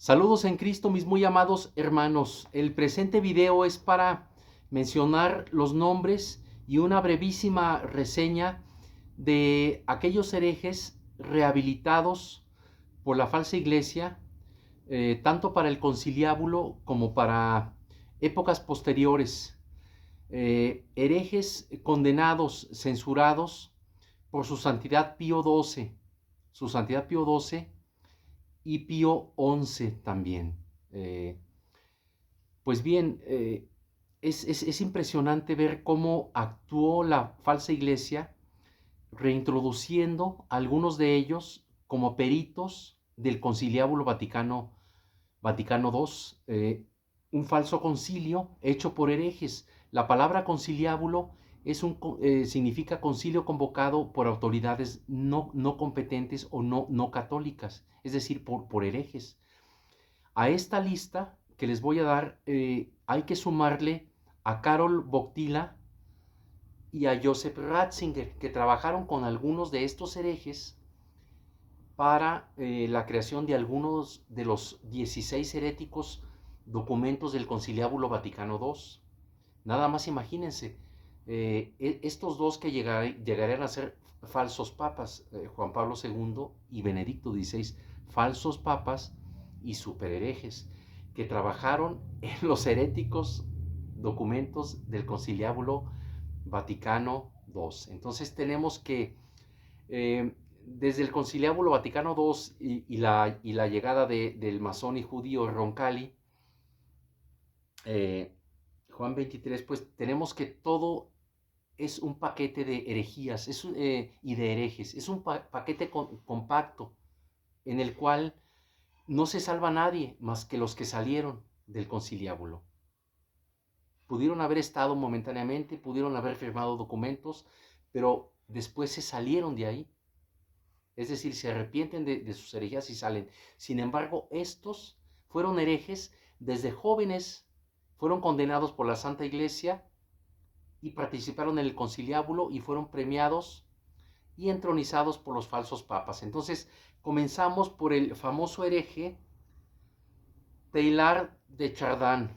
Saludos en Cristo, mis muy amados hermanos. El presente video es para mencionar los nombres y una brevísima reseña de aquellos herejes rehabilitados por la falsa iglesia, tanto para el conciliábulo como para épocas posteriores. Herejes condenados, censurados por su santidad Pío XII, y Pío XI también. Pues bien, es impresionante ver cómo actuó la falsa iglesia, reintroduciendo a algunos de ellos como peritos del conciliábulo Vaticano II, un falso concilio hecho por herejes. La palabra conciliábulo significa concilio convocado por autoridades no competentes o no católicas, es decir, por herejes. A esta lista que les voy a dar hay que sumarle a Karol Wojtyła y a Joseph Ratzinger, que trabajaron con algunos de estos herejes para la creación de algunos de los 16 heréticos documentos del Conciliábulo Vaticano II. Nada más imagínense, estos dos que llegarían a ser falsos papas, Juan Pablo II y Benedicto XVI, falsos papas y superherejes, que trabajaron en los heréticos documentos del Conciliábulo Vaticano II. Entonces tenemos que desde el Conciliábulo Vaticano II y la llegada del masón y judío Roncalli, Juan 23, pues tenemos que todo es un paquete de herejías y de herejes. Es un paquete compacto en el cual no se salva nadie más que los que salieron del conciliábulo. Pudieron haber estado momentáneamente, pudieron haber firmado documentos, pero después se salieron de ahí. Es decir, se arrepienten de sus herejías y salen. Sin embargo, estos fueron herejes desde jóvenes, fueron condenados por la Santa Iglesia y participaron en el conciliábulo y fueron premiados y entronizados por los falsos papas. Entonces, comenzamos por el famoso hereje Teilhard de Chardin,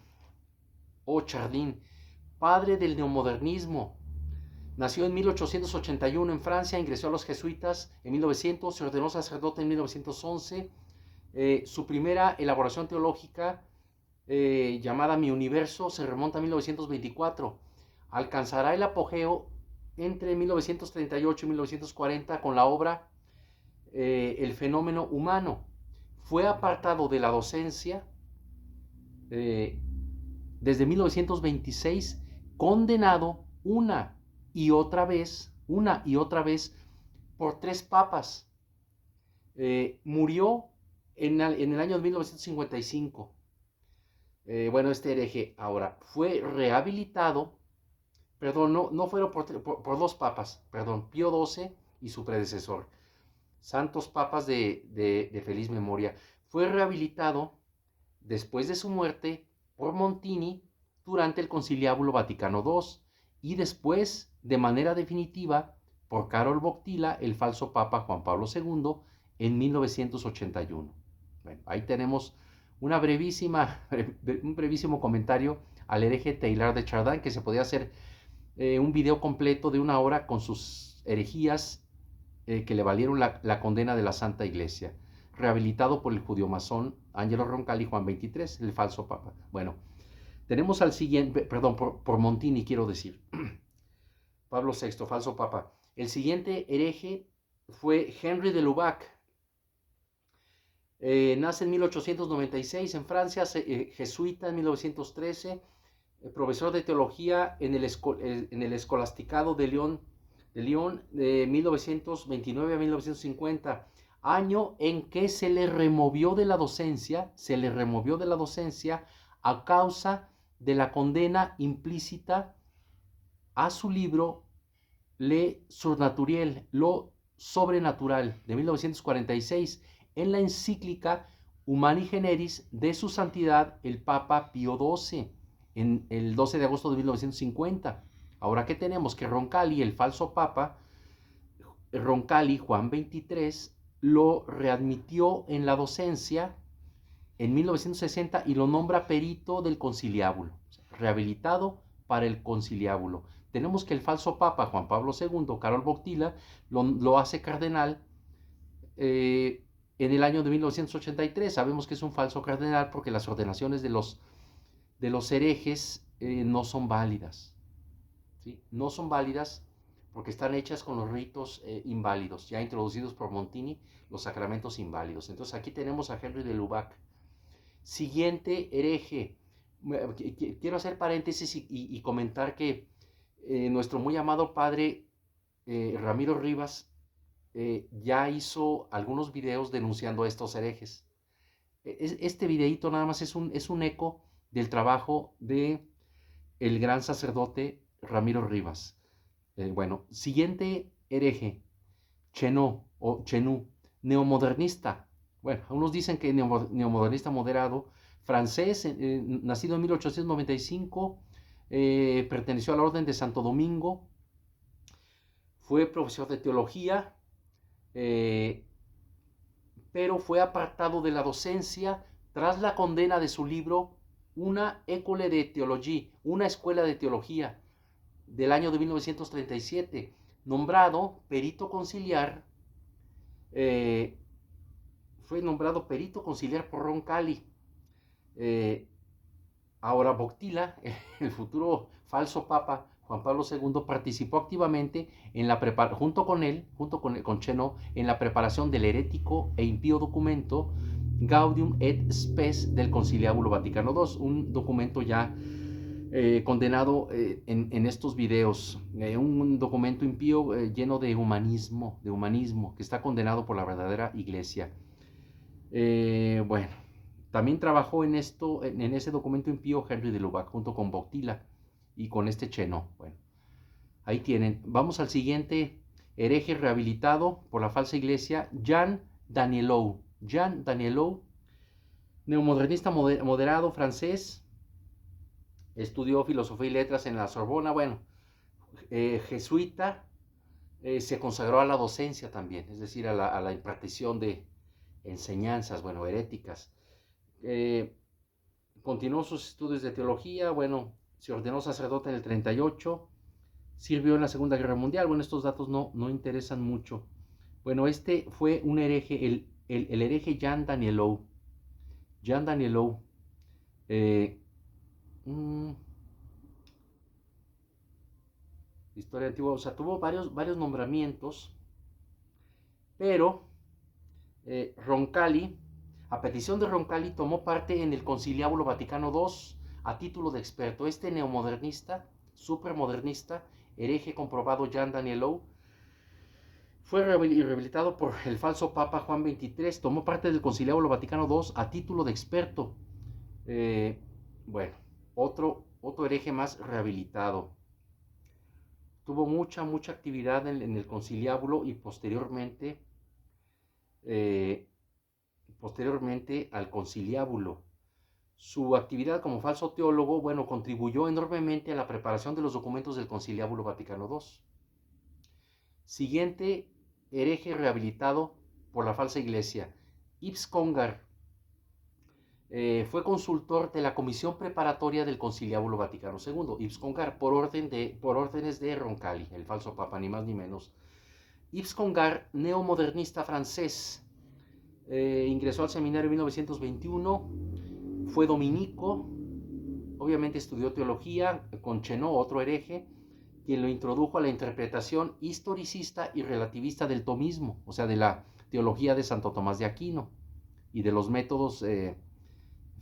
o Chardin, padre del neomodernismo. Nació en 1881 en Francia, ingresó a los jesuitas en 1900, se ordenó sacerdote en 1911. Su primera elaboración teológica, llamada Mi Universo, se remonta a 1924. Alcanzará el apogeo entre 1938 y 1940 con la obra El fenómeno humano. Fue apartado de la docencia desde 1926, condenado una y otra vez por 3 papas. Murió en el año 1955. Bueno, este hereje ahora fue rehabilitado, perdón, no fueron por 2 papas, perdón, Pío XII y su predecesor, santos papas de feliz memoria. Fue rehabilitado después de su muerte por Montini durante el Conciliábulo Vaticano II y después, de manera definitiva, por Karol Wojtyła, el falso papa Juan Pablo II, en 1981. Bueno, ahí tenemos un brevísimo comentario al hereje Teilhard de Chardin, que se podía hacer un video completo de 1 hora con sus herejías que le valieron la condena de la Santa Iglesia, rehabilitado por el judío masón Angelo Roncalli, Juan 23, el falso papa. Bueno, tenemos al siguiente, perdón, por Montini quiero decir, Pablo VI, falso papa. El siguiente hereje fue Henry de Lubac. Nace en 1896 en Francia, jesuita en 1913, profesor de teología en el escolasticado de Lyon de 1929 a 1950, año en que se le removió de la docencia a causa de la condena implícita a su libro Le Surnaturel, lo sobrenatural, de 1946, en la encíclica Humani Generis de su santidad el Papa Pío XII, en el 12 de agosto de 1950. Ahora, ¿qué tenemos? Que Roncalli, el falso papa, Roncalli, Juan 23, lo readmitió en la docencia en 1960 y lo nombra perito del conciliábulo, o sea, rehabilitado para el conciliábulo. Tenemos que el falso papa Juan Pablo II, Karol Wojtyła, lo hace cardenal en el año de 1983. Sabemos que es un falso cardenal porque las ordenaciones de los herejes no son válidas, ¿sí? No son válidas porque están hechas con los ritos inválidos, ya introducidos por Montini, los sacramentos inválidos. Entonces aquí tenemos a Henry de Lubac. Siguiente hereje. Quiero hacer paréntesis y comentar que nuestro muy amado padre Ramiro Rivas ya hizo algunos videos denunciando a estos herejes. Este videíto nada más es un eco del trabajo de el gran sacerdote Ramiro Rivas. Bueno, siguiente hereje, Chenó o Chenú, neomodernista. Bueno, unos dicen que neomodernista moderado, francés, nacido en 1895, perteneció a la Orden de Santo Domingo, fue profesor de teología, pero fue apartado de la docencia tras la condena de su libro Una école de teologie, una escuela de teología, del año de 1937, nombrado perito conciliar, fue nombrado perito conciliar por Roncalli. Ahora Wojtyła, el futuro falso papa Juan Pablo II, participó activamente en la junto con Chenó, en la preparación del herético e impío documento Gaudium et Spes del Conciliábulo Vaticano II, un documento ya condenado en estos videos, un documento impío lleno de humanismo, que está condenado por la verdadera iglesia. Bueno, también trabajó en ese documento impío Henry de Lubac junto con Wojtyła y con este Chenó. Bueno, ahí tienen. Vamos al siguiente hereje rehabilitado por la falsa iglesia, Jean Danielou. Jean Danielou, neomodernista moderado francés, estudió filosofía y letras en la Sorbona, bueno, jesuita, se consagró a la docencia también, es decir, a la impartición de enseñanzas, bueno, heréticas. Continuó sus estudios de teología, bueno, se ordenó sacerdote en el 38, sirvió en la Segunda Guerra Mundial, bueno, estos datos no interesan mucho. Bueno, este fue un hereje, el hereje Jean Danielou. Jean Danielou, historia antigua, o sea, tuvo varios nombramientos, pero Roncalli, a petición de Roncalli, tomó parte en el Conciliábulo Vaticano II a título de experto. Este neomodernista, supermodernista, hereje comprobado Jean Danielou, fue rehabilitado por el falso Papa Juan XXIII, tomó parte del Conciliábulo Vaticano II a título de experto. Bueno, otro hereje más rehabilitado. Tuvo mucha actividad en el conciliábulo y posteriormente al conciliábulo. Su actividad como falso teólogo, bueno, contribuyó enormemente a la preparación de los documentos del Conciliábulo Vaticano II. Siguiente hereje rehabilitado por la falsa iglesia, Yves Congar. Fue consultor de la comisión preparatoria del Conciliábulo Vaticano II. Yves Congar, por órdenes de Roncalli, el falso papa, ni más ni menos. Yves Congar, neomodernista francés, ingresó al seminario en 1921, fue dominico, obviamente estudió teología con Chenó, otro hereje, quien lo introdujo a la interpretación historicista y relativista del tomismo, o sea, de la teología de Santo Tomás de Aquino y de los métodos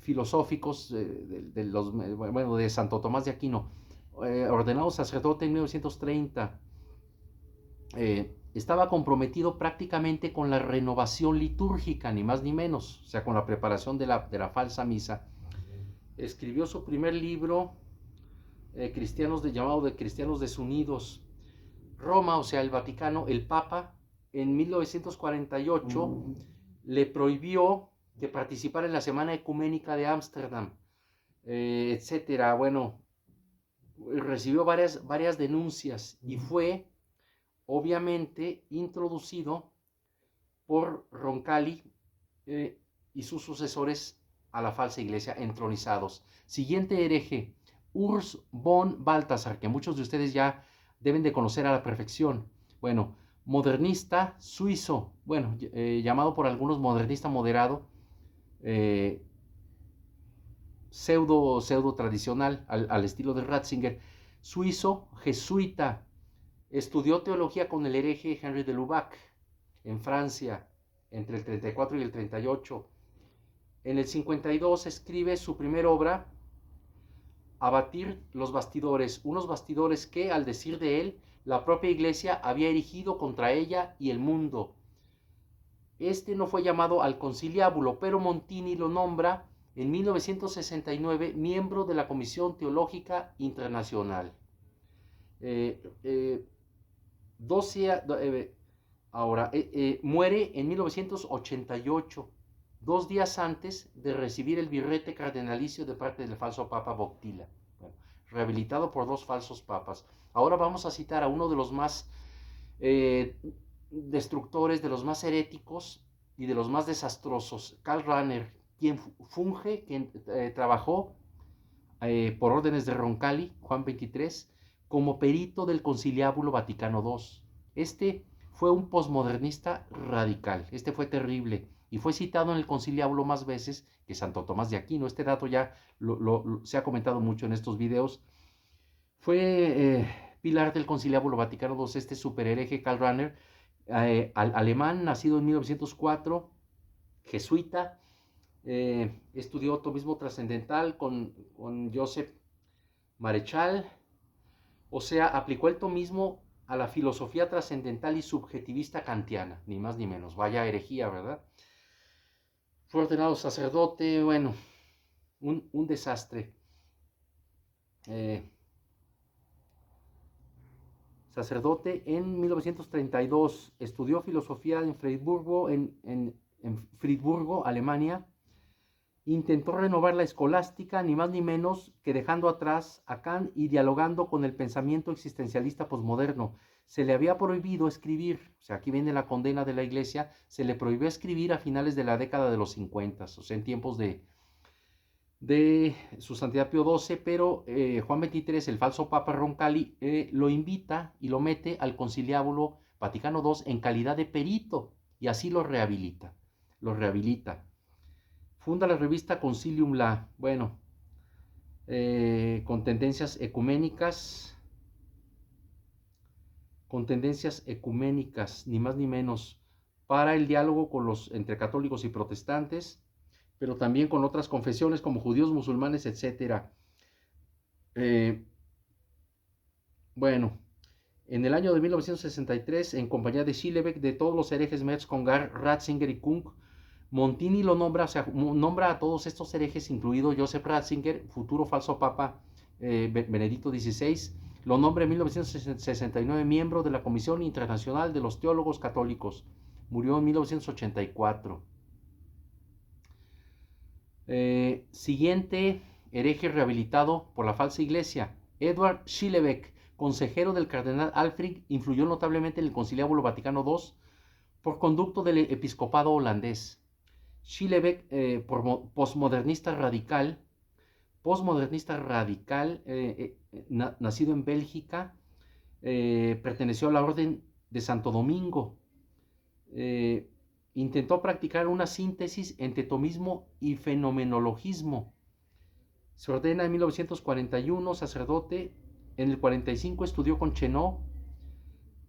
filosóficos de Santo Tomás de Aquino. Ordenado sacerdote en 1930, estaba comprometido prácticamente con la renovación litúrgica, ni más ni menos, o sea, con la preparación de la falsa misa. Escribió su primer libro, llamado de Cristianos Desunidos. Roma, o sea, el Vaticano, el Papa, en 1948 le prohibió que participara en la Semana Ecuménica de Ámsterdam, etcétera. Bueno, recibió varias denuncias y fue obviamente introducido por Roncalli y sus sucesores a la falsa iglesia, entronizados. Siguiente hereje, Urs von Balthasar, que muchos de ustedes ya deben de conocer a la perfección. Bueno, modernista suizo, bueno, llamado por algunos modernista moderado, eh, pseudo tradicional, al estilo de Ratzinger, suizo, jesuita, estudió teología con el hereje Henry de Lubac en Francia entre el 34 y el 38. En el 52 escribe su primera obra, Abatir los bastidores, unos bastidores que, al decir de él, la propia iglesia había erigido contra ella y el mundo. Este no fue llamado al conciliábulo, pero Montini lo nombra en 1969 miembro de la Comisión Teológica Internacional. 12, muere en 1988, 2 días antes de recibir el birrete cardenalicio de parte del falso Papa Boctila, bueno, rehabilitado por 2 falsos papas. Ahora vamos a citar a uno de los más destructores, de los más heréticos y de los más desastrosos, Karl Rahner, quien trabajó por órdenes de Roncalli, Juan 23, como perito del Conciliábulo Vaticano II. Este fue un posmodernista radical, este fue terrible y fue citado en el Conciliábulo más veces que Santo Tomás de Aquino. Este dato ya se ha comentado mucho en estos videos. Fue pilar del Conciliábulo Vaticano II, este superhereje Karl Rahner, alemán, nacido en 1904, jesuita. Estudió tomismo trascendental con Joseph Marechal, o sea, aplicó el tomismo a la filosofía trascendental y subjetivista kantiana, ni más ni menos. Vaya herejía, ¿verdad? Fue ordenado sacerdote, bueno, un desastre. Sacerdote en 1932, estudió filosofía en Friburgo, en Friburgo, Alemania. Intentó renovar la escolástica, ni más ni menos que dejando atrás a Kant y dialogando con el pensamiento existencialista posmoderno. Se le había prohibido escribir, o sea, aquí viene la condena de la iglesia, se le prohibió escribir a finales de la década de los 50, o sea, en tiempos de su santidad Pío XII, pero Juan XXIII, el falso Papa Roncalli, lo invita y lo mete al Conciliábulo Vaticano II en calidad de perito, y así lo rehabilita. Funda la revista Concilium La, bueno, con tendencias ecuménicas, ni más ni menos, para el diálogo entre católicos y protestantes, pero también con otras confesiones como judíos, musulmanes, etc. Bueno, en el año de 1963, en compañía de Schillebeck, de todos los herejes Metz, Congar, Ratzinger y Kunk, Montini lo nombra, o sea, nombra a todos estos herejes, incluido Joseph Ratzinger, futuro falso papa Benedicto XVI, lo nombra en 1969 miembro de la Comisión Internacional de los Teólogos Católicos. Murió en 1984. Siguiente hereje rehabilitado por la falsa iglesia, Edward Schillebeck, consejero del cardenal Alfred, influyó notablemente en el Conciliábulo Vaticano II por conducto del episcopado holandés. Schillebeck, posmodernista radical, nacido en Bélgica, perteneció a la Orden de Santo Domingo. Intentó practicar una síntesis entre tomismo y fenomenologismo. Se ordena en 1941 sacerdote. En el 45 estudió con Chenot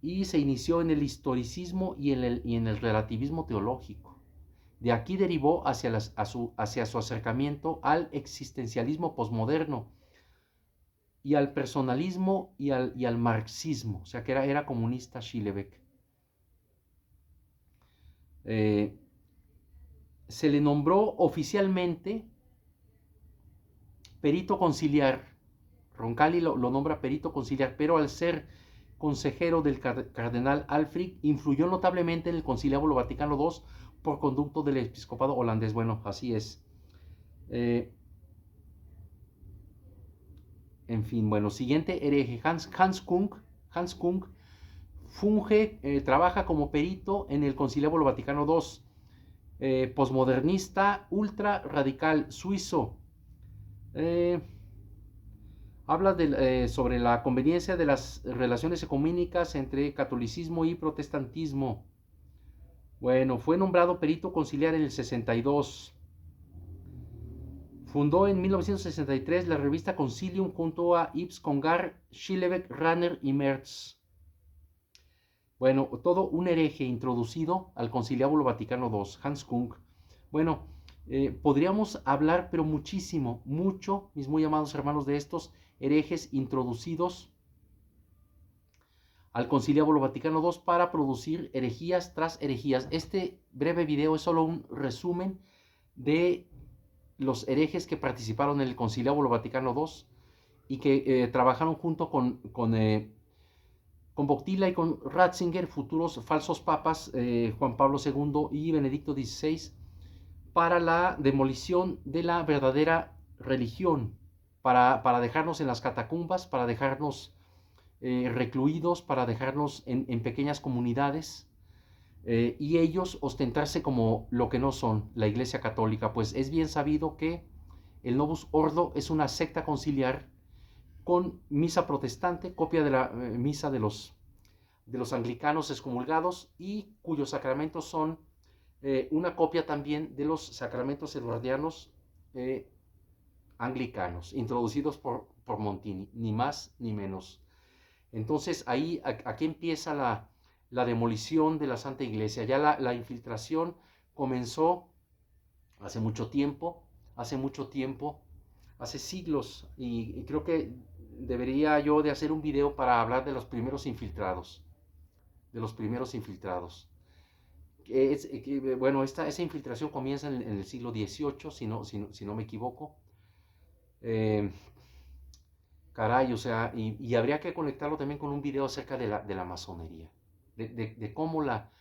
y se inició en el historicismo y en el relativismo teológico. De aquí derivó hacia su acercamiento al existencialismo posmoderno y al personalismo y al marxismo, o sea que era comunista Schillebeck. Se le nombró oficialmente perito conciliar. Roncalli lo nombra perito conciliar, pero al ser consejero del cardenal Alfred, influyó notablemente en el Conciliábulo Vaticano II por conducto del episcopado holandés. Bueno, así es. En fin, bueno, siguiente hereje, Hans Kunk trabaja como perito en el Conciliábulo Vaticano II. Posmodernista ultra radical suizo. Eh, Habla sobre la conveniencia de las relaciones ecuménicas entre catolicismo y protestantismo. Bueno, fue nombrado perito conciliar en el 62. Fundó en 1963 la revista Concilium junto a Yves Congar, Schillebeck, Ranner y Merz. Bueno, todo un hereje introducido al Conciliábulo Vaticano II, Hans Kung. Bueno, podríamos hablar, pero muchísimo, mucho, mis muy amados hermanos, de estos herejes introducidos al Conciliábulo Vaticano II para producir herejías tras herejías. Este breve video es solo un resumen de los herejes que participaron en el Conciliábulo Vaticano II y que trabajaron junto con Boctila y con Ratzinger, futuros falsos papas, Juan Pablo II y Benedicto XVI, para la demolición de la verdadera religión, para dejarnos en las catacumbas, para dejarnos recluidos, para dejarnos en pequeñas comunidades, y ellos ostentarse como lo que no son, la Iglesia Católica, pues es bien sabido que el Novus Ordo es una secta conciliar con misa protestante, copia de la misa de los anglicanos excomulgados y cuyos sacramentos son una copia también de los sacramentos eduardianos anglicanos, introducidos por Montini, ni más ni menos. Entonces ahí, aquí empieza la demolición de la Santa Iglesia. Ya la infiltración comenzó hace mucho tiempo, hace siglos, y creo que debería yo de hacer un video para hablar de los primeros infiltrados, bueno, esa infiltración comienza en el siglo XVIII, si no me equivoco. Caray, o sea, y habría que conectarlo también con un video acerca de la masonería, de cómo la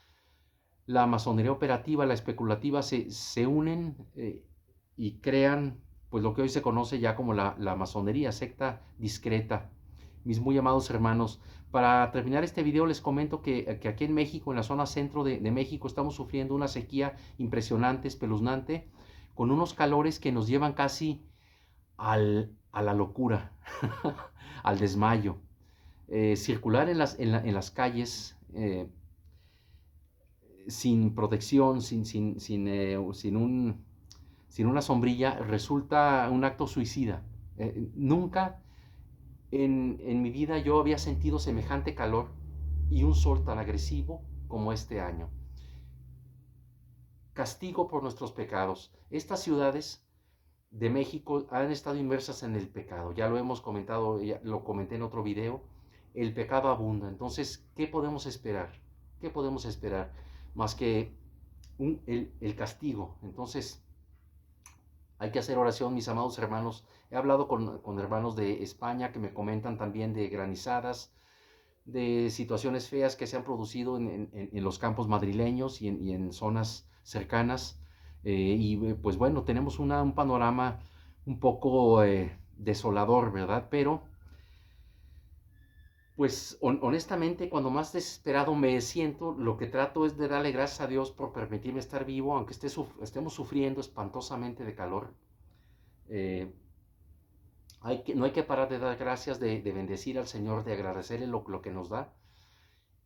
masonería operativa, la especulativa se unen y crean pues lo que hoy se conoce ya como la masonería, secta discreta. Mis muy amados hermanos, para terminar este video les comento que aquí en México, en la zona centro de México, estamos sufriendo una sequía impresionante, espeluznante, con unos calores que nos llevan casi a la locura, al desmayo. Circular en las calles sin protección, sin una sombrilla, resulta un acto suicida. Nunca en mi vida yo había sentido semejante calor y un sol tan agresivo como este año. Castigo por nuestros pecados. Estas ciudades de México han estado inmersas en el pecado. Ya lo hemos comentado, ya lo comenté en otro video. El pecado abunda. Entonces, ¿qué podemos esperar? ¿Qué podemos esperar? Más que el castigo. Entonces, hay que hacer oración, mis amados hermanos. He hablado con hermanos de España que me comentan también de granizadas, de situaciones feas que se han producido en los campos madrileños y en zonas cercanas. Pues bueno, tenemos un panorama un poco desolador, ¿verdad? Pero, pues honestamente, cuando más desesperado me siento, lo que trato es de darle gracias a Dios por permitirme estar vivo, aunque estemos sufriendo espantosamente de calor. No hay que parar de dar gracias, de bendecir al Señor, de agradecerle lo que nos da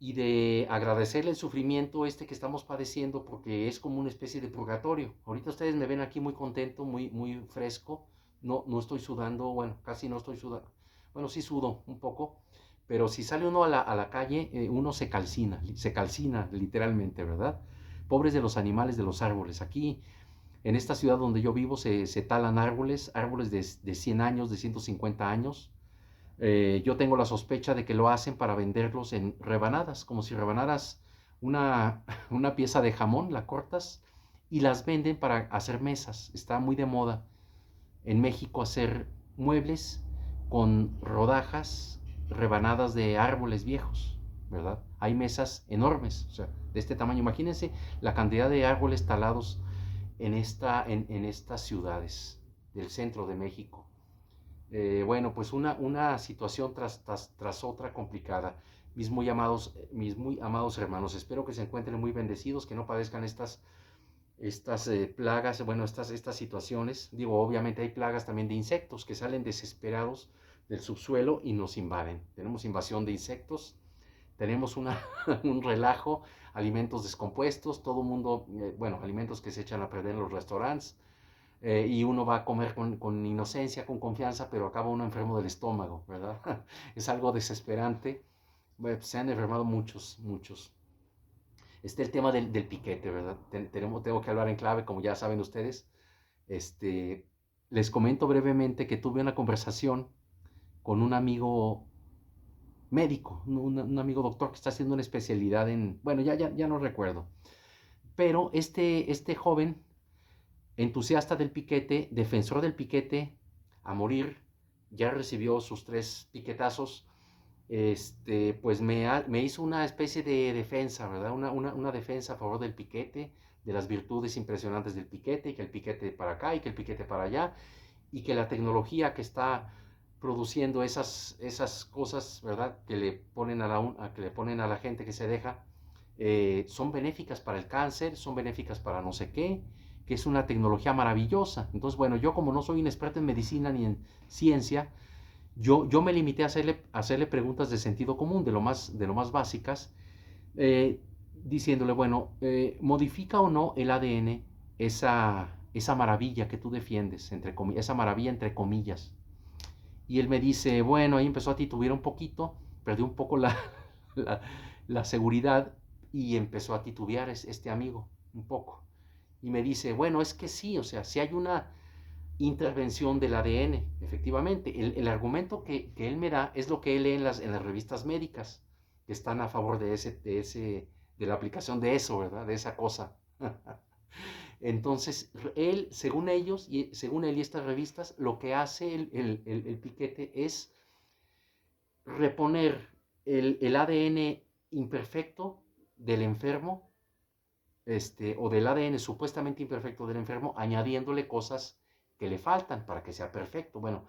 y de agradecerle el sufrimiento que estamos padeciendo, porque es como una especie de purgatorio. Ahorita ustedes me ven aquí muy contento, muy fresco, no estoy sudando, bueno, casi no estoy sudando, bueno, sí sudo un poco, pero si sale uno a la calle, uno se calcina literalmente, ¿verdad? Pobres de los animales, de los árboles. Aquí, en esta ciudad donde yo vivo, se talan árboles de 100 años, de 150 años. Yo tengo la sospecha de que lo hacen para venderlos en rebanadas, como si rebanaras una pieza de jamón, la cortas y las venden para hacer mesas. Está muy de moda en México hacer muebles con rodajas, rebanadas de árboles viejos, ¿verdad? Hay mesas enormes, o sea, de este tamaño. Imagínense la cantidad de árboles talados en estas ciudades del centro de México. Bueno, pues una situación tras otra complicada. Mis muy amados hermanos, espero que se encuentren muy bendecidos, que no padezcan estas estas plagas, bueno, estas situaciones. Digo, obviamente hay plagas también de insectos que salen desesperados del subsuelo y nos invaden. Tenemos invasión de insectos, tenemos un relajo, alimentos descompuestos, todo el mundo, bueno, alimentos que se echan a perder en los restaurantes, y uno va a comer con inocencia, con confianza, pero acaba uno enfermo del estómago, ¿verdad? Es algo desesperante. Bueno, se han enfermado muchos, muchos. Está el tema del piquete, ¿verdad? Tengo que hablar en clave, como ya saben ustedes. Este, Les comento brevemente que tuve una conversación con un amigo médico, un amigo doctor que está haciendo una especialidad en, bueno, ya no recuerdo. Pero este joven, entusiasta del piquete, defensor del piquete, a morir, ya recibió sus 3 piquetazos, pues me hizo una especie de defensa, ¿verdad? Una defensa a favor del piquete, de las virtudes impresionantes del piquete, y que el piquete para acá y que el piquete para allá, y que la tecnología que está produciendo esas cosas, ¿verdad? Que le ponen a la gente que se deja, son benéficas para el cáncer, son benéficas para no sé qué, que es una tecnología maravillosa. Entonces, bueno, yo como no soy un experto en medicina ni en ciencia, yo me limité a hacerle preguntas de sentido común, de lo más básicas, eh, diciéndole, bueno, ¿modifica o no el ADN esa maravilla que tú defiendes, esa maravilla entre comillas? Y él me dice, bueno, ahí empezó a titubear un poquito, perdió un poco la, la seguridad y empezó a titubear este amigo, un poco. Y me dice, bueno, es que sí, o sea, si hay una intervención del ADN, efectivamente. El argumento que él me da es lo que él lee en las revistas médicas, que están a favor de la aplicación de eso, ¿verdad? De esa cosa. Entonces, él, según ellos, y según él y estas revistas, lo que hace el piquete es reponer el ADN imperfecto del enfermo, o del ADN supuestamente imperfecto del enfermo, añadiéndole cosas que le faltan para que sea perfecto. Bueno,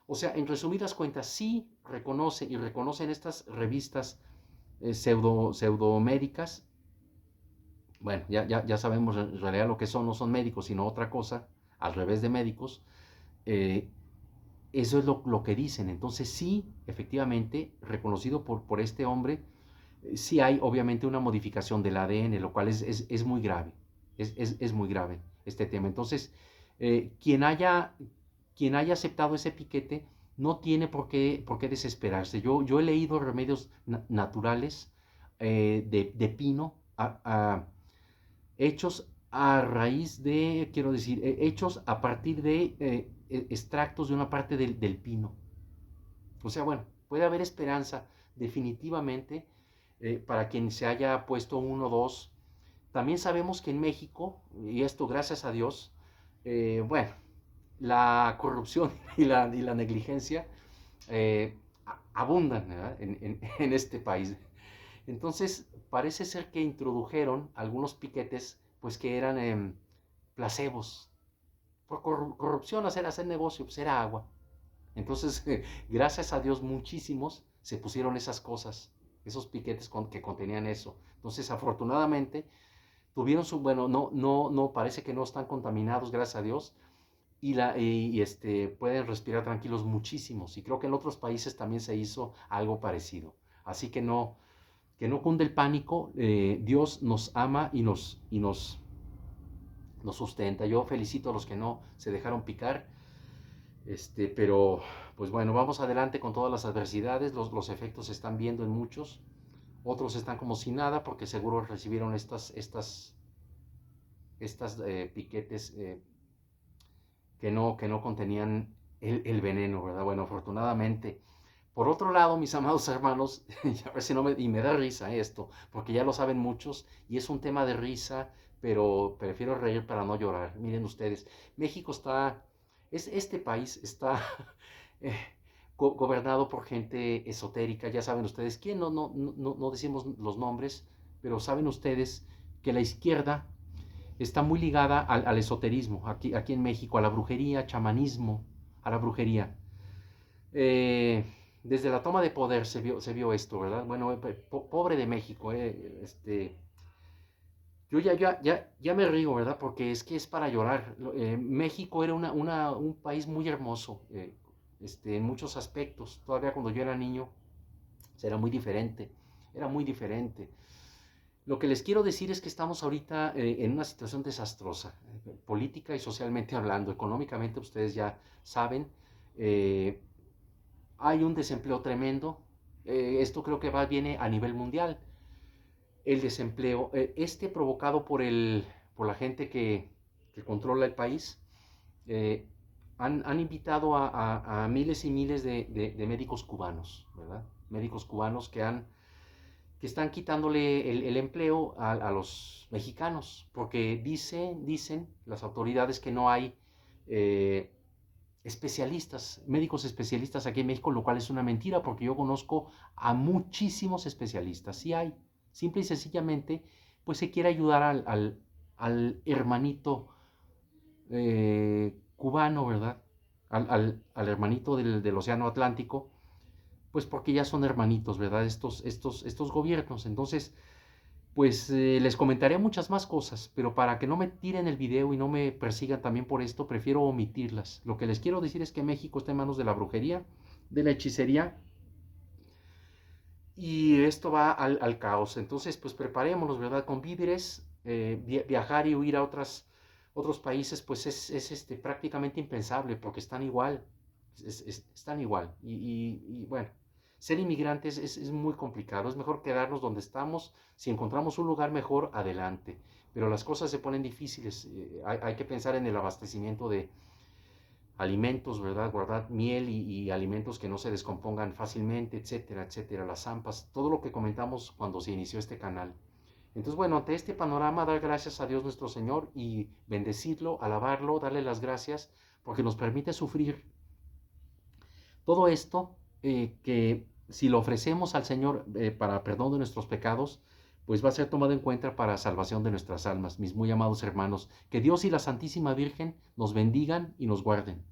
o sea, en resumidas cuentas, sí reconocen estas revistas pseudomédicas. Bueno, ya sabemos en realidad lo que son, no son médicos, sino otra cosa, al revés de médicos. eh, Eso es lo que dicen. Entonces sí, efectivamente, reconocido por este hombre, sí hay obviamente una modificación del ADN, lo cual es muy grave. Es muy grave este tema. Entonces, eh, quien, haya, quien haya aceptado ese piquete no tiene por qué desesperarse. Yo he leído remedios naturales, de pino, hechos a raíz de, quiero decir, hechos a partir de extractos de una parte del pino. O sea, bueno, puede haber esperanza definitivamente, para quien se haya puesto uno o dos. También sabemos que en México, y esto gracias a Dios, bueno, la corrupción y la negligencia abundan, ¿verdad? En este país. Entonces, parece ser que introdujeron algunos piquetes, pues que eran placebos. Por corrupción, hacer negocio, pues era agua. Entonces, gracias a Dios, muchísimos se pusieron esas cosas, esos piquetes que contenían eso. Entonces, afortunadamente, tuvieron bueno, no, parece que no están contaminados, gracias a Dios, pueden respirar tranquilos muchísimos. Y creo que en otros países también se hizo algo parecido. Así que no cunde el pánico. Dios nos ama nos sustenta. Yo felicito a los que no se dejaron picar. Pero pues bueno, vamos adelante con todas las adversidades. Los efectos se están viendo en muchos. Otros están como si nada porque seguro recibieron estas piquetes, que no contenían el veneno, ¿verdad? Bueno, afortunadamente. Por otro lado, mis amados hermanos, a ver si no y me da risa esto, porque ya lo saben muchos, y es un tema de risa, pero prefiero reír para no llorar. Miren ustedes, México este país está eh, gobernado por gente esotérica, ya saben ustedes quién, no decimos los nombres, pero saben ustedes que la izquierda está muy ligada al esoterismo, aquí en México, a la brujería, chamanismo, a la brujería. Eh, Desde la toma de poder se vio esto, ¿verdad? Bueno, pobre de México, Yo ya me río, ¿verdad? Porque es que es para llorar. México era un país muy hermoso, en muchos aspectos. Todavía cuando yo era niño, era muy diferente. Era muy diferente. Lo que les quiero decir es que estamos ahorita en una situación desastrosa, política y socialmente hablando. Económicamente, ustedes ya saben, eh, hay un desempleo tremendo. Esto creo que viene a nivel mundial. El desempleo, provocado por la gente que controla el país, eh, han invitado a miles y miles de médicos cubanos, ¿verdad? Médicos cubanos que están quitándole el empleo a los mexicanos, porque dicen las autoridades que no hay eh, especialistas, médicos especialistas aquí en México, lo cual es una mentira, porque yo conozco a muchísimos especialistas, sí hay, simple y sencillamente, pues se quiere ayudar al hermanito cubano, ¿verdad? Al hermanito del Océano Atlántico, pues porque ya son hermanitos, ¿verdad? Estos gobiernos. Entonces, pues les comentaré muchas más cosas, pero para que no me tiren el video y no me persigan también por esto, prefiero omitirlas. Lo que les quiero decir es que México está en manos de la brujería, de la hechicería, y esto va al caos. Entonces, pues preparémonos, ¿verdad? Con víveres, viajar y huir a otros países, pues es prácticamente impensable, porque están igual, están igual. Y bueno, ser inmigrantes es muy complicado, es mejor quedarnos donde estamos, si encontramos un lugar mejor, adelante. Pero las cosas se ponen difíciles, hay que pensar en el abastecimiento de alimentos, ¿verdad? Guardar miel y alimentos que no se descompongan fácilmente, etcétera, etcétera, las zampas, todo lo que comentamos cuando se inició este canal. Entonces, bueno, ante este panorama, dar gracias a Dios nuestro Señor y bendecirlo, alabarlo, darle las gracias, porque nos permite sufrir todo esto, que si lo ofrecemos al Señor para perdón de nuestros pecados, pues va a ser tomado en cuenta para salvación de nuestras almas, mis muy amados hermanos. Que Dios y la Santísima Virgen nos bendigan y nos guarden.